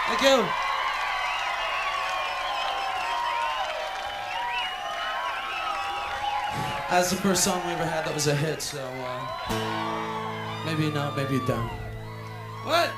Thank you. That's the first song we ever had that was a hit, so maybe not, maybe you don't. What?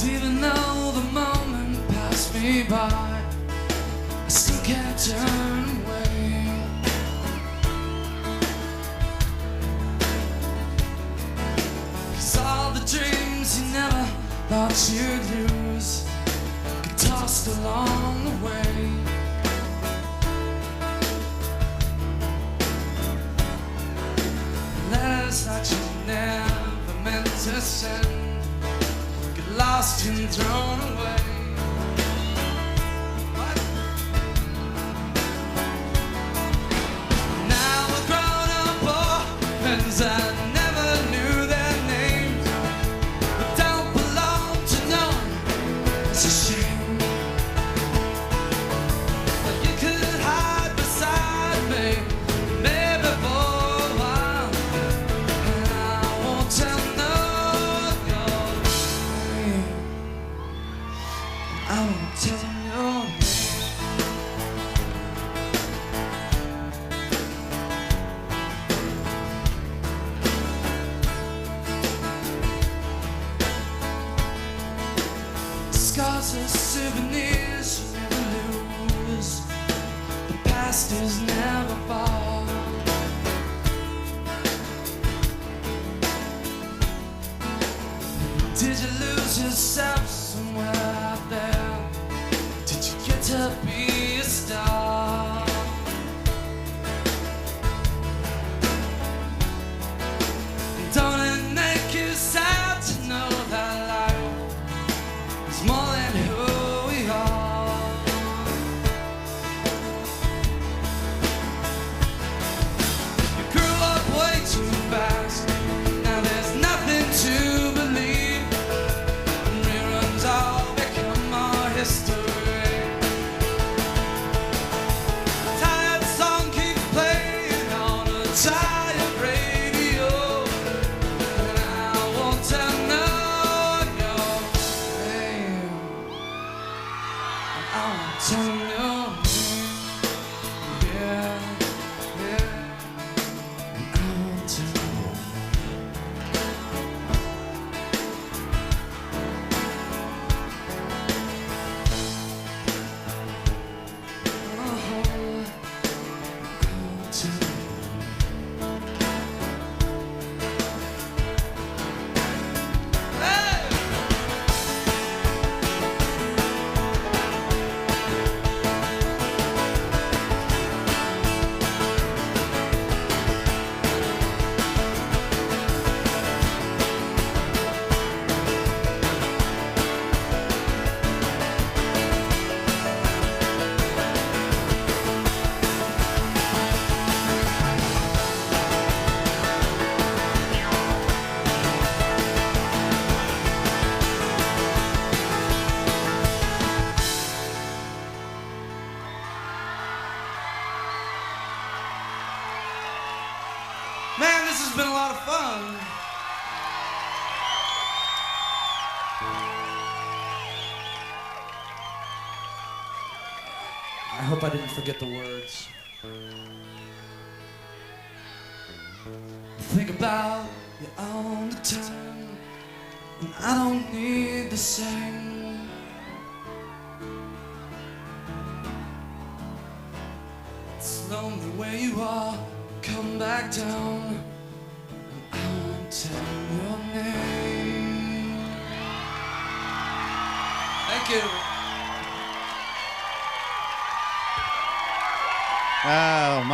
Even though the moment passed me by, I still can't turn away. 'Cause all the dreams you never thought you'd lose get tossed along the way. Letters that you never meant to send, lost and thrown away. What? Now we're grown up orphans, I never knew their names, but don't belong to no one. It's a shame. But you could hide beside me, maybe for a while, and I won't tell no. I won't tell them your name. Scars are souvenirs you never lose. The past is never far. Did you lose yourself somewhere out there? Did you get to be a star? Don't it make you sad to know that life is more than who we are? You grew up way too fast. Now there's nothing to believe. Reruns all become our history. Tired song keeps playing on a tired radio, and I won't tell no your name. I won't tell your name. Yeah, yeah. I won't tell your name. Man, this has been a lot of fun. I hope I didn't forget the words. Think about you all the time, and I don't need the same. It's lonely where you are. Come back down, and I won't tell your name. Thank you. Oh, my.